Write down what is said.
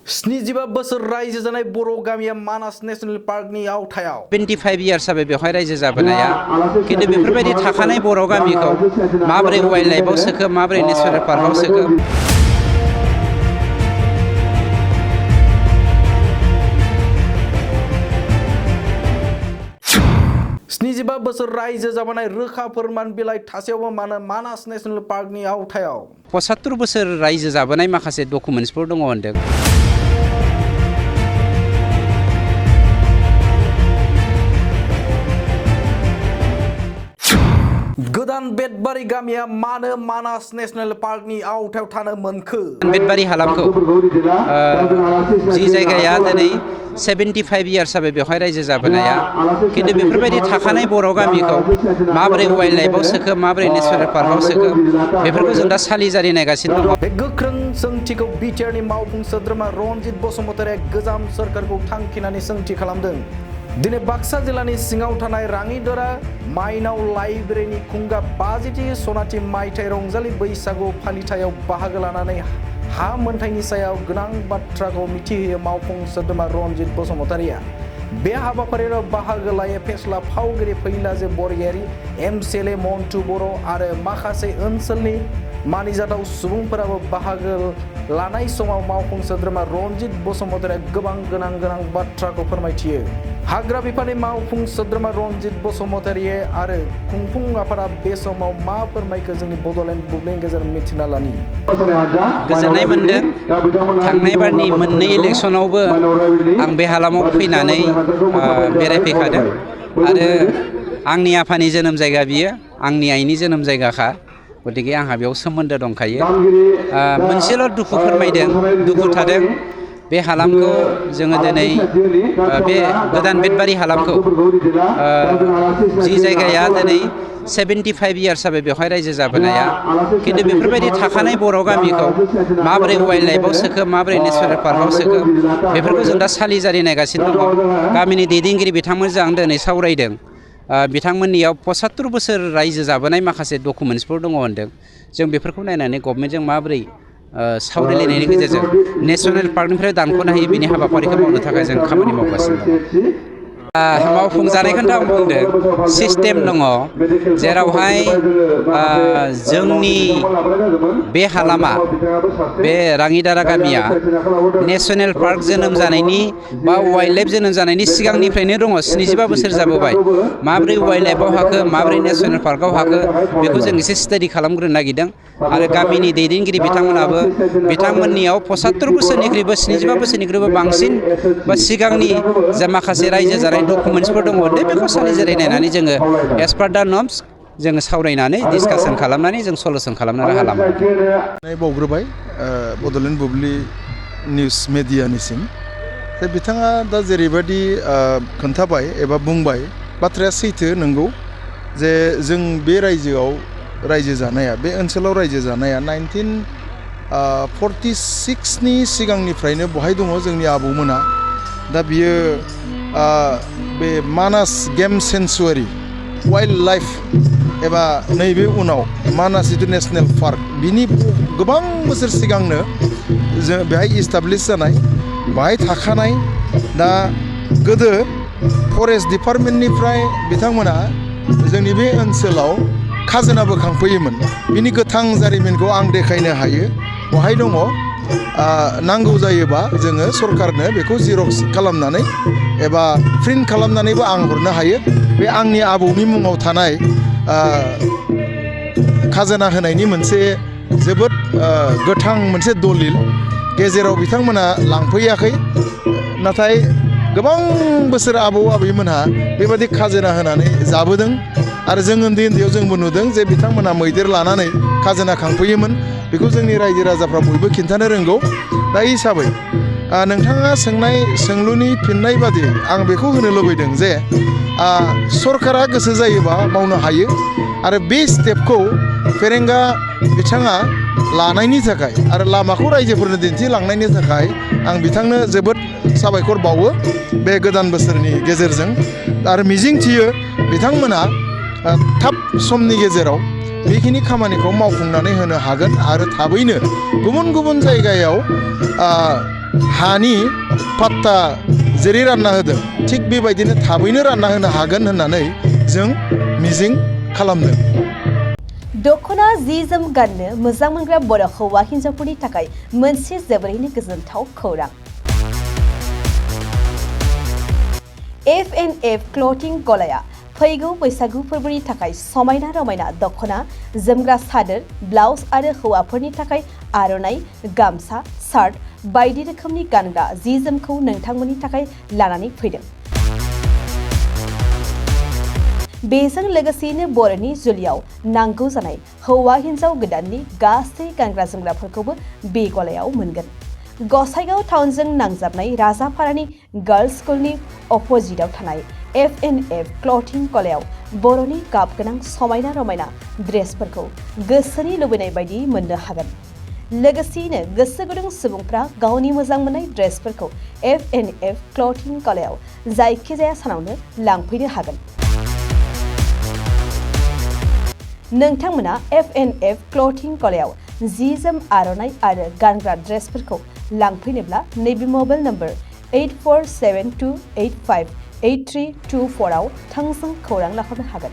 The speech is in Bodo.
75 बोसोर रायजो जानाय बर' गामिया मानास नेशनेल पार्कनि आवथायाव 25 years जाबाय बेवहाय रायजो जाबोनाया खिन्थु बेफोरबायदि थाखानाय बर' गामिखौ माबोरै वाइल्ड लाइफआव सोखो माबोरै नेशनेल पार्कआव सोखो 75 बोसोर रायजो जाबोनाय रोखा फोरमान बिलाइ थासेयावबो मानो मानास नेशनेल पार्कनि आवथायाव 75 बोसोर रायजो जाबोनाय माखासे डकुमेन्टसफोर दङ होनदों। गोदान बेटबारि गामिया मानो मानास नेशनेल पार्कनि आवथायाव थानो मोनखो? बेटबारि हालामखौ जि जायगाया दिनै 75 years जाबाय बेवहाय रायजो जाबोनाया खिन्थु बेफोरबायदि थाखानाय बर' गामिखौ माबोरै वाइल्ड लाइफआव सोखो माबोरै नेशनेल पार्कआव सोखो बेफोरखौ जों दा सालिजारि नायगासिनो दङ। बे गोख्रों सोंथिखौ बिटिआरनि मावफुं सोद्रोमा रनजित बसुमतारिया गोजाम सोरखारखौ थांखिनानै सोंथि खालामदों। दिनै बाक्सा जिल्लानि सिङाव थानाय राङिदरा माइनाव लाइब्रेरिनि खुंगा 50थि सनाथि मायथाइ रंजालि बैसागु फालिथायाव बाहागो लानानै हा मोनथायनि सायाव गोनां बाथ्राखौ मिथिहोयो मावफुं सोद्रोमा रनजित बसुमतारिया। बे हाबाफारियाव बाहागो लायो फेस्ला फावगिरि फैलाजे बरगयारि, एमसिएलए मन्टु बर' आरो माखासे ओनसोलनि मानिजाथाव सुबुंफोराबो बाहागो लानाय समाव मावफुं सोद्रोमा रनजित बसुमतारिया गोबां गोनां बाथ्राखौ फोरमायथियो। हाग्रा बिफाननि मावफुं सोद्रोमा रनजित बसुमतारिया आरो खुंफुं आफादा बे समाव मा फोरमायखो जोंनि बड'लेण्ड बुब्लिनि गेजेराव मिथिना लानि। गोजोननाय मोनदों थांनाय बारनि मोननै इलेक्सनावबो आं बे हालामाव फैनानै बेरायफैखादों आरो आंनि आफानि जोनोम जायगा बियो आंनि आइनि जोनोम जायगाखा गतिके आंहा बेयाव सोमोन्दो दंखायो। मोनसेल' दुखु फोरमायदों दुखु थादों बे हालामखौ जोङो दिनै बे गोदान बेटबारि हालामखौ जि जायगाया दिनै 75 years जाबाय बेवहाय रायजो जाबोनाया खिन्थु बेफोरबायदि थाखानाय बर' गामिखौ माबोरै वाइल्ड लाइफआव सोखो माबोरै नेशनेल पार्कआव सोखो बेफोरखौ जों दा सालिजारि नायगासिनो दङ। गामिनि दैदेनगिरि बिथांमोनजों आं दिनै सावरायदों। बिथांमोननियाव 75 बोसोर रायजो जाबोनाय माखासे डकुमेन्टसफोर दङ होनदों। जों बेफोरखौ नायनानै गभर्नमेन्टजों माबोरै सावरायलायनायनि गेजेरजों नेशनेल पार्कनिफ्राय दानख'नो हायो बिनि हाबाफारिखौ मावनो थाखाय जों खामानि मावगासिनो दङ। मावफुंजानायखौथ' आं बुंदों सिस्टेम दङ जेरावहाय जोंनि बे हालामा बे राङिदारा गामिया नेशनेल पार्क जोनोम जानायनि बा वाइल्ड लाइफ जोनोम जानायनि सिगांनिफ्रायनो दङ। 75 बोसोर जाबोबाय माबोरै वाइल्ड लाइफआव हाखो माबोरै नेशनेल पार्कआव हाखो बेखौ जों एसे स्टाडि खालामग्रोनो नागिरदों आरो गामिनि दैदेनगिरि बिथांमोनाबो बिथांमोननियाव 75 बोसोरनिख्रुइबो 75 बोसोरनिख्रुइबो बांसिन बा सिगांनि जा माखासे रायजो जानाय डकुमेन्टसफोर दङ बेखौ सालिजारि नायनानै जोङो एस पार दा नर्म्स जोङो सावरायनानै डिसकासन खालामनानै जों सलुसन खालामनो राहा लामा बावग्रोबाय बड'लेण्ड बुब्लि निउस मेडियानिसिम बिथाङा दा जेरैबायदि खोन्थाबाय एबा बुंबाय बाथ्राया सैथो नंगौ जे जों बे रायजोआव रायजो जानाया बे ओनसोलाव रायजो जानाया 1946 नि सिगांनिफ्रायनो बहाय दङ जोंनि आबौमोना। दा बियो बे मानास गेम सेन्चुवारि वाइल्ड लाइफ एबा नैबे उनाव मानास जिथु नेशनेल पार्क बिनि गोबां बोसोर सिगांनो जों बेहाय इस्टाब्लिश जानाय बाहाय थाखानाय। दा गोदो फरेस्ट डिपार्टमेन्टनिफ्राय बिथांमोना जोंनि बे ओनसोलाव खाजोना बोखांफैयोमोन। बिनि गोथां जारिमिनखौ आं देखायनो हायो बहाय दङ। नांगौ जायोबा जोङो सरकारनो बेखौ जिरक्स खालामनानै एबा प्रिन्ट खालामनानैबो आं हरनो हायो। बे आंनि आबौनि मुङाव थानाय खाजोना होनायनि मोनसे जोबोद गोथां मोनसे दलिल गेजेराव बिथांमोना लांफैयाखै नाथाय गोबां बोसोर आबौ आबैमोनहा बेबायदि खाजोना होनानै जाबोदों आरो जों उन्दैयाव जोंबो नुदों जे बिथांमोना मैदेर लानानै खाजोना खांफैयोमोन। बेखौ जोंनि रायजो राजाफ्रा बयबो खिन्थानो रोंगौ। दा हिसाबै नोंथाङा सोंनाय सोंलुनि फिननाय बादि आं बेखौ होनो लुबैदों जे सरकारा गोसो जायोबा मावनो हायो आरो बे स्टेपखौ फेरेंगा बिथाङा लानायनि थाखाय आरो लामाखौ रायजोफोरनो दिन्थिलांनायनि थाखाय आं बिथांनो जोबोद साबायखर बावो बे गोदान बोसोरनि गेजेरजों आरो मिजिंथियो बिथांमोना थाब समनि गेजेराव बेखिनि खामानिखौ मावफुंनानै होनो हागोन आरो थाबैनो गुबुन गुबुन जायगायाव हानि पाट्टा जेरै रानना होदों थिग बेबायदिनो थाबैनो रानना होनो हागोन होननानै जों मिजिं खालामदों। दख'ना जि जोम गाननो मोजां मोनग्रा बर' हौवा हिन्जावफोरनि थाखाय मोनसे जोबोरैनो गोजोनथाव खौरां। F&F क्लथिं गलाया फैगौ बैसागु फोरबोनि थाखाय समायना रमायना दख'ना, जोमग्रा सादोर, ब्लाउस आरो हौवाफोरनि थाखाय आर'नाइ, गामसा, शार्ट बायदि रोखोमनि गानग्रा जि जोमखौ नोंथांमोननि थाखाय लानानै फैदों। बेजों लोगोसेयैनो बर'नि जुलियाव नांगौ जानाय हौवा हिन्जाव गोदाननि गासै गानग्रा जोमग्राफोरखौबो बे गलायाव मोनगोन। गसाइगाव टाउनजों नांजाबनाय राजापारानि गार्लस स्कुलनि अपोजिटआव थानाय F&F क्लथिं गलायाव बर'नि गाब गोनां समायना रमायना ड्रेसफोरखौ गोसोनि लुबैनाय बायदि मोननो हागोन। लोगोसेयैनो गोसो गुदुं सुबुंफ्रा गावनि मोजां मोननाय ड्रेसफोरखौ F&F क्लथिं गलायाव जायखिजाया सानावनो लांफैनो हागोन। नोंथांमोना F&F क्लथिं गलायाव जि जोम आर'नाइ आरो गानग्रा ड्रेसफोरखौ लांफैनोब्ला नैबे मबाइल नम्बर 8472858324 आव थोंजों खौरां लाहरनो हागोन।